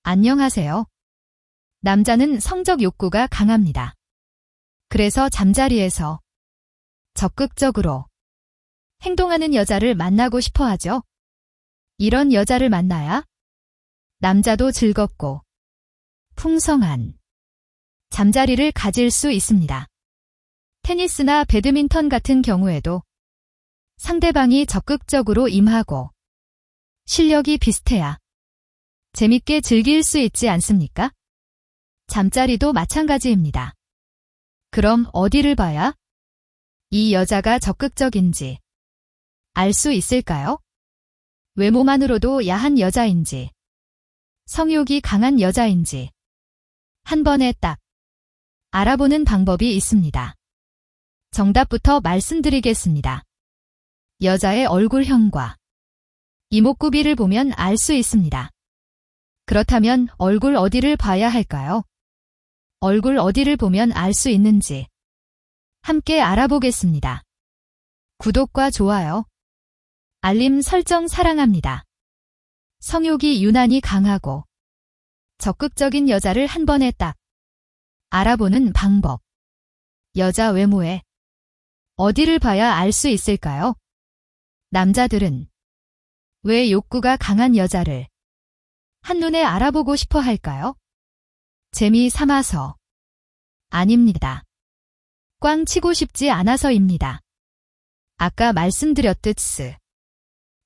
안녕하세요. 남자는 성적 욕구가 강합니다. 그래서 잠자리에서 적극적으로 행동하는 여자를 만나고 싶어 하죠. 이런 여자를 만나야 남자도 즐겁고 풍성한 잠자리를 가질 수 있습니다. 테니스나 배드민턴 같은 경우에도 상대방이 적극적으로 임하고 실력이 비슷해야 재밌게 즐길 수 있지 않습니까? 잠자리도 마찬가지입니다. 그럼 어디를 봐야 이 여자가 적극적인지 알 수 있을까요? 외모만으로도 야한 여자인지 성욕이 강한 여자인지 한 번에 딱 알아보는 방법이 있습니다. 정답부터 말씀드리겠습니다. 여자의 얼굴형과 이목구비를 보면 알 수 있습니다. 그렇다면 얼굴 어디를 봐야 할까요? 얼굴 어디를 보면 알 수 있는지 함께 알아보겠습니다. 구독과 좋아요, 알림 설정 사랑합니다. 성욕이 유난히 강하고 적극적인 여자를 한 번에 딱 알아보는 방법. 여자 외모에 어디를 봐야 알 수 있을까요? 남자들은 왜 욕구가 강한 여자를 한눈에 알아보고 싶어 할까요? 재미 삼아서 아닙니다. 꽝 치고 싶지 않아서입니다. 아까 말씀드렸듯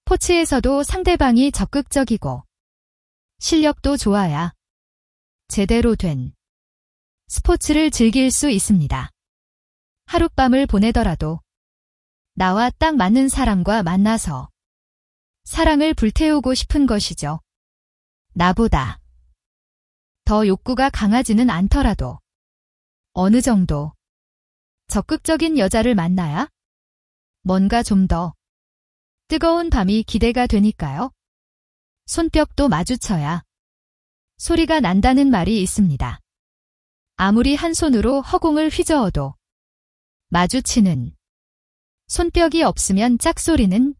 스포츠에서도 상대방이 적극적이고 실력도 좋아야 제대로 된 스포츠를 즐길 수 있습니다. 하룻밤을 보내더라도 나와 딱 맞는 사람과 만나서 사랑을 불태우고 싶은 것이죠. 나보다 더 욕구가 강하지는 않더라도 어느 정도 적극적인 여자를 만나야 뭔가 좀 더 뜨거운 밤이 기대가 되니까요. 손뼉도 마주쳐야 소리가 난다는 말이 있습니다. 아무리 한 손으로 허공을 휘저어도 마주치는 손뼉이 없으면 짝소리는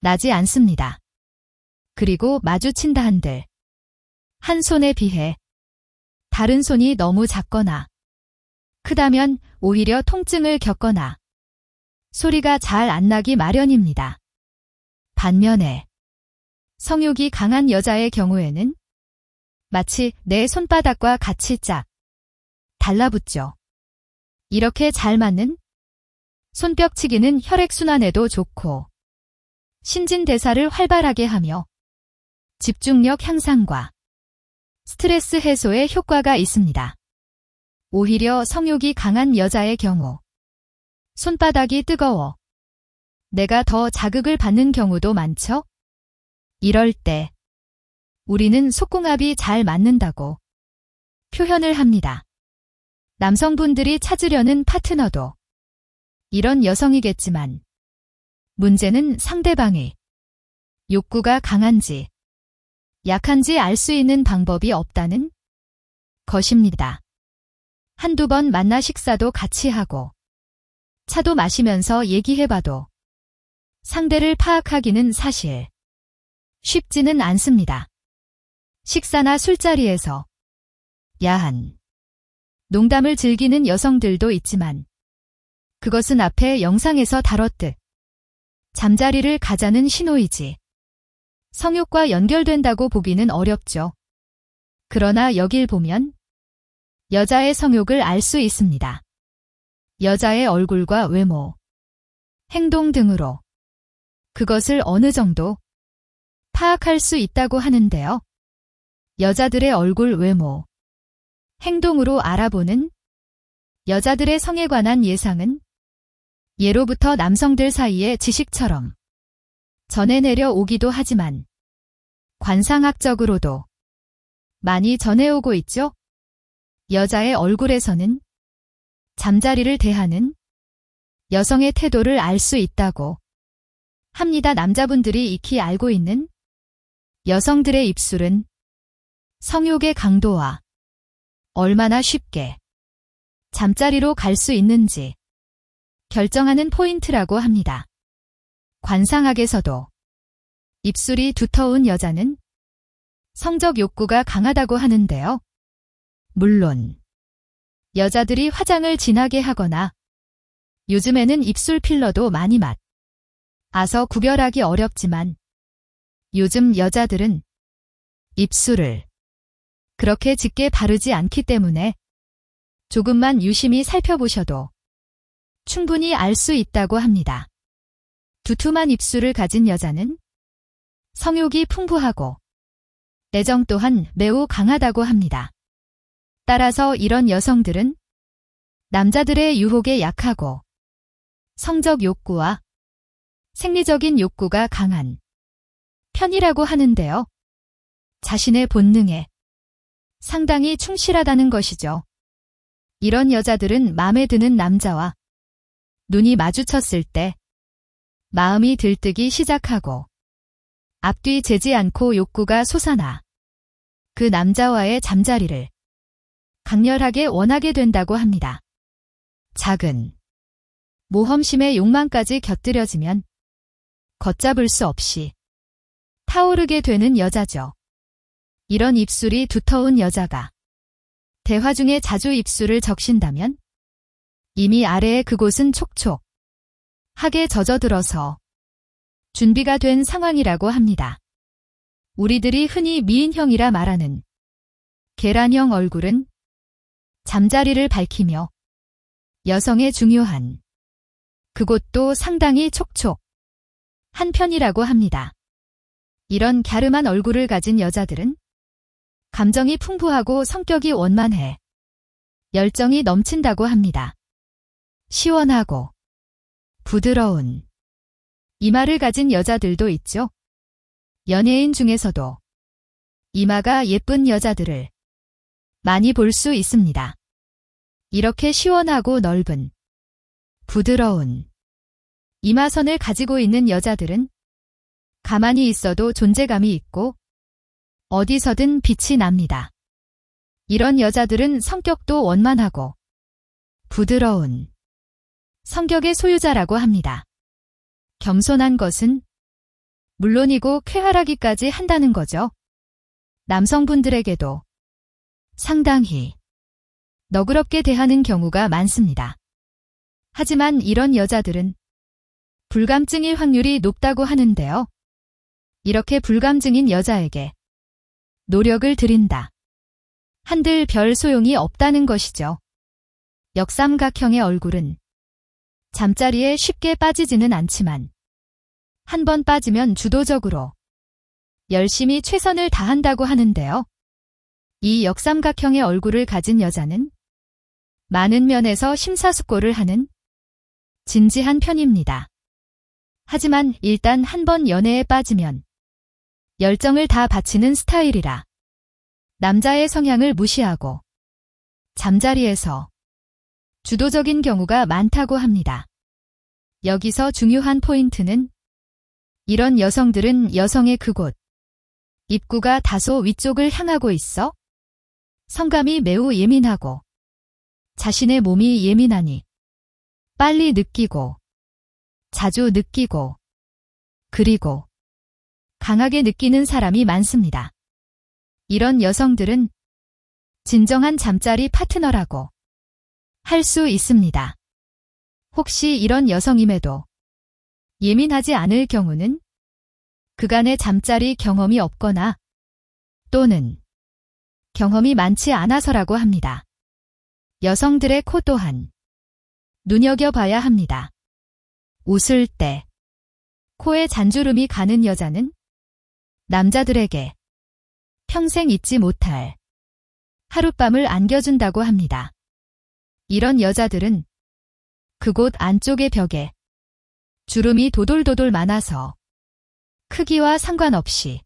나지 않습니다. 그리고 마주친다 한들 한 손에 비해 다른 손이 너무 작거나 크다면 오히려 통증을 겪거나 소리가 잘 안 나기 마련입니다. 반면에 성욕이 강한 여자의 경우에는 마치 내 손바닥과 같이 짝 달라붙죠. 이렇게 잘 맞는 손뼉치기는 혈액순환에도 좋고 신진대사를 활발하게 하며 집중력 향상과 스트레스 해소에 효과가 있습니다. 오히려 성욕이 강한 여자의 경우 손바닥이 뜨거워 내가 더 자극을 받는 경우도 많죠? 이럴 때 우리는 속궁합이 잘 맞는다고 표현을 합니다. 남성분들이 찾으려는 파트너도 이런 여성이겠지만 문제는 상대방이 욕구가 강한지 약한지 알 수 있는 방법이 없다는 것입니다. 한두 번 만나 식사도 같이 하고 차도 마시면서 얘기해봐도 상대를 파악하기는 사실 쉽지는 않습니다. 식사나 술자리에서 야한 농담을 즐기는 여성들도 있지만 그것은 앞에 영상에서 다뤘듯 잠자리를 가자는 신호이지 성욕과 연결된다고 보기는 어렵죠. 그러나 여길 보면 여자의 성욕을 알 수 있습니다. 여자의 얼굴과 외모, 행동 등으로 그것을 어느 정도 파악할 수 있다고 하는데요. 여자들의 얼굴, 외모, 행동으로 알아보는 여자들의 성에 관한 예상은 예로부터 남성들 사이에 지식처럼 전해 내려오기도 하지만 관상학적으로도 많이 전해오고 있죠. 여자의 얼굴에서는 잠자리를 대하는 여성의 태도를 알 수 있다고 합니다. 남자분들이 익히 알고 있는 여성들의 입술은 성욕의 강도와 얼마나 쉽게 잠자리로 갈 수 있는지 결정하는 포인트라고 합니다. 관상학에서도 입술이 두터운 여자는 성적 욕구가 강하다고 하는데요. 물론 여자들이 화장을 진하게 하거나 요즘에는 입술 필러도 많이 맞아서 구별하기 어렵지만 요즘 여자들은 입술을 그렇게 짙게 바르지 않기 때문에 조금만 유심히 살펴보셔도 충분히 알 수 있다고 합니다. 두툼한 입술을 가진 여자는 성욕이 풍부하고 애정 또한 매우 강하다고 합니다. 따라서 이런 여성들은 남자들의 유혹에 약하고 성적 욕구와 생리적인 욕구가 강한 편이라고 하는데요. 자신의 본능에 상당히 충실하다는 것이죠. 이런 여자들은 마음에 드는 남자와 눈이 마주쳤을 때 마음이 들뜨기 시작하고 앞뒤 재지 않고 욕구가 솟아나 그 남자와의 잠자리를 강렬하게 원하게 된다고 합니다. 작은 모험심의 욕망까지 곁들여지면 걷잡을 수 없이 타오르게 되는 여자죠. 이런 입술이 두터운 여자가 대화 중에 자주 입술을 적신다면 이미 아래의 그곳은 촉촉하게 젖어들어서 준비가 된 상황이라고 합니다. 우리들이 흔히 미인형이라 말하는 계란형 얼굴은 잠자리를 밝히며 여성의 중요한 그곳도 상당히 촉촉한 편이라고 합니다. 이런 갸름한 얼굴을 가진 여자들은 감정이 풍부하고 성격이 원만해 열정이 넘친다고 합니다. 시원하고 부드러운 이마를 가진 여자들도 있죠. 연예인 중에서도 이마가 예쁜 여자들을 많이 볼 수 있습니다. 이렇게 시원하고 넓은 부드러운 이마선을 가지고 있는 여자들은 가만히 있어도 존재감이 있고 어디서든 빛이 납니다. 이런 여자들은 성격도 원만하고 부드러운 성격의 소유자라고 합니다. 겸손한 것은 물론이고 쾌활하기까지 한다는 거죠. 남성분들에게도 상당히 너그럽게 대하는 경우가 많습니다. 하지만 이런 여자들은 불감증일 확률이 높다고 하는데요. 이렇게 불감증인 여자에게 노력을 들인다 한들 별 소용이 없다는 것이죠. 역삼각형의 얼굴은 잠자리에 쉽게 빠지지는 않지만 한 번 빠지면 주도적으로 열심히 최선을 다한다고 하는데요. 이 역삼각형의 얼굴을 가진 여자는 많은 면에서 심사숙고를 하는 진지한 편입니다. 하지만 일단 한 번 연애에 빠지면 열정을 다 바치는 스타일이라 남자의 성향을 무시하고 잠자리에서 주도적인 경우가 많다고 합니다. 여기서 중요한 포인트는 이런 여성들은 여성의 그곳 입구가 다소 위쪽을 향하고 있어 성감이 매우 예민하고 자신의 몸이 예민하니 빨리 느끼고 자주 느끼고 그리고 강하게 느끼는 사람이 많습니다. 이런 여성들은 진정한 잠자리 파트너라고 할 수 있습니다. 혹시 이런 여성임에도 예민하지 않을 경우는 그간의 잠자리 경험이 없거나 또는 경험이 많지 않아서라고 합니다. 여성들의 코 또한 눈여겨봐야 합니다. 웃을 때 코에 잔주름이 가는 여자는 남자들에게 평생 잊지 못할 하룻밤을 안겨준다고 합니다. 이런 여자들은 그곳 안쪽의 벽에 주름이 도돌도돌 많아서 크기와 상관없이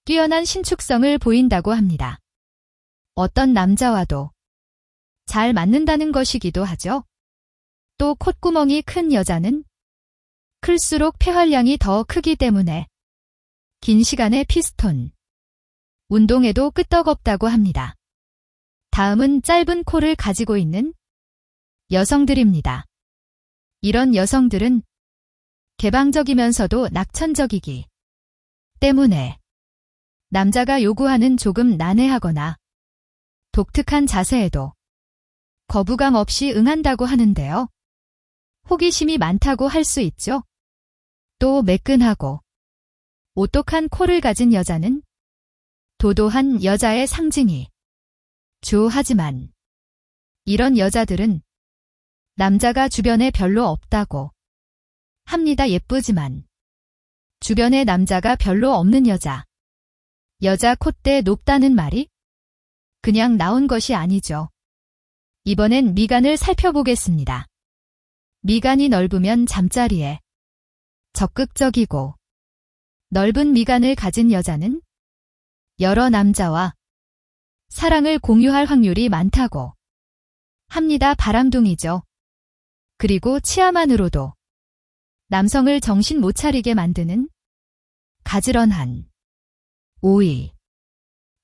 뛰어난 신축성을 보인다고 합니다. 어떤 남자와도 잘 맞는다는 것이기도 하죠. 또 콧구멍이 큰 여자는 클수록 폐활량이 더 크기 때문에 긴 시간의 피스톤 운동에도 끄떡없다고 합니다. 다음은 짧은 코를 가지고 있는 여성들입니다. 이런 여성들은 개방적이면서도 낙천적이기 때문에 남자가 요구하는 조금 난해하거나 독특한 자세에도 거부감 없이 응한다고 하는데요. 호기심이 많다고 할 수 있죠. 또 매끈하고 오똑한 코를 가진 여자는 도도한 여자의 상징이 주하지만 이런 여자들은 남자가 주변에 별로 없다고 합니다. 예쁘지만 주변에 남자가 별로 없는 여자 콧대 높다는 말이 그냥 나온 것이 아니죠. 이번엔 미간을 살펴보겠습니다. 미간이 넓으면 잠자리에 적극적이고 넓은 미간을 가진 여자는 여러 남자와 사랑을 공유할 확률이 많다고 합니다. 바람둥이죠. 그리고 치아만으로도 남성을 정신 못 차리게 만드는 가지런한 오이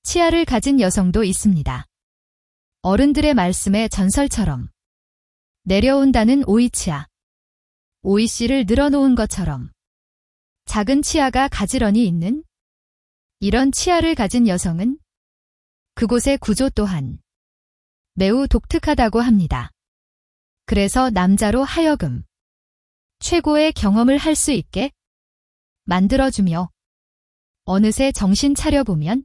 치아를 가진 여성도 있습니다. 어른들의 말씀에 전설처럼 내려온다는 오이치아. 오이씨를 늘어놓은 것처럼 작은 치아가 가지런히 있는 이런 치아를 가진 여성은 그곳의 구조 또한 매우 독특하다고 합니다. 그래서 남자로 하여금 최고의 경험을 할 수 있게 만들어주며 어느새 정신 차려보면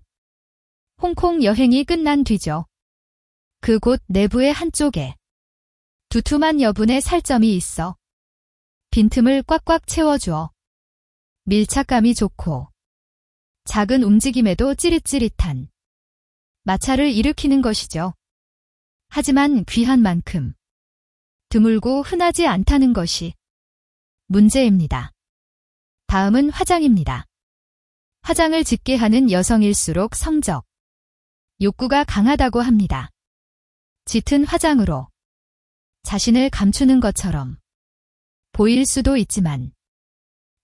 홍콩 여행이 끝난 뒤죠. 그곳 내부의 한쪽에 두툼한 여분의 살점이 있어 빈틈을 꽉꽉 채워주어 밀착감이 좋고 작은 움직임에도 찌릿찌릿한 마찰을 일으키는 것이죠. 하지만 귀한 만큼 드물고 흔하지 않다는 것이 문제입니다. 다음은 화장입니다. 화장을 짓게 하는 여성일수록 성적, 욕구가 강하다고 합니다. 짙은 화장으로 자신을 감추는 것처럼 보일 수도 있지만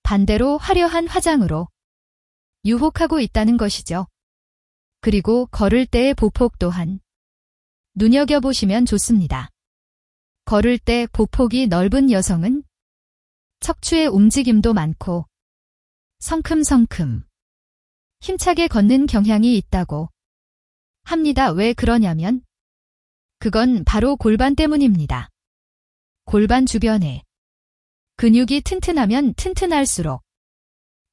반대로 화려한 화장으로 유혹하고 있다는 것이죠. 그리고 걸을 때의 보폭 또한 눈여겨보시면 좋습니다. 걸을 때 보폭이 넓은 여성은 척추의 움직임도 많고 성큼성큼 힘차게 걷는 경향이 있다고 합니다. 왜 그러냐면 그건 바로 골반 때문입니다. 골반 주변에 근육이 튼튼하면 튼튼할수록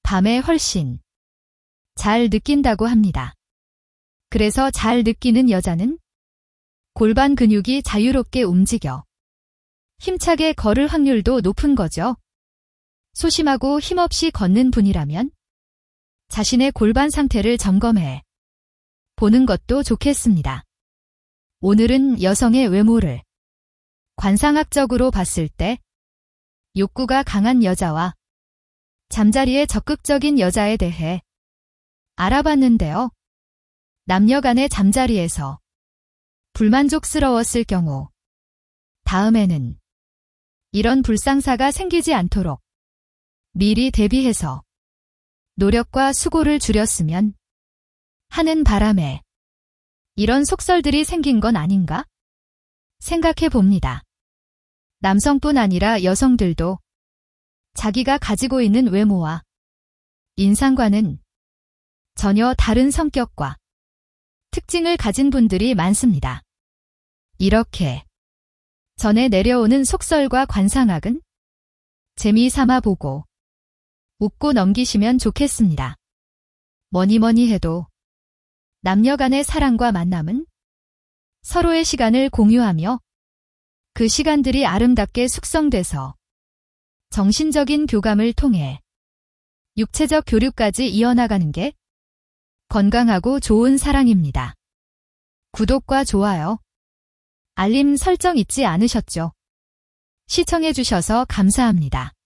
밤에 훨씬 잘 느낀다고 합니다. 그래서 잘 느끼는 여자는 골반 근육이 자유롭게 움직여 힘차게 걸을 확률도 높은 거죠. 소심하고 힘없이 걷는 분이라면 자신의 골반 상태를 점검해 보는 것도 좋겠습니다. 오늘은 여성의 외모를 관상학적으로 봤을 때 욕구가 강한 여자와 잠자리에 적극적인 여자에 대해 알아봤는데요. 남녀 간의 잠자리에서 불만족스러웠을 경우 다음에는 이런 불상사가 생기지 않도록 미리 대비해서 노력과 수고를 줄였으면 하는 바람에 이런 속설들이 생긴 건 아닌가 생각해 봅니다. 남성뿐 아니라 여성들도 자기가 가지고 있는 외모와 인상과는 전혀 다른 성격과 특징을 가진 분들이 많습니다. 이렇게 전해 내려오는 속설과 관상학은 재미삼아 보고 웃고 넘기시면 좋겠습니다. 뭐니 해도 남녀 간의 사랑과 만남은 서로의 시간을 공유하며 그 시간들이 아름답게 숙성돼서 정신적인 교감을 통해 육체적 교류까지 이어나가는 게 건강하고 좋은 사랑입니다. 구독과 좋아요, 알림 설정 잊지 않으셨죠? 시청해주셔서 감사합니다.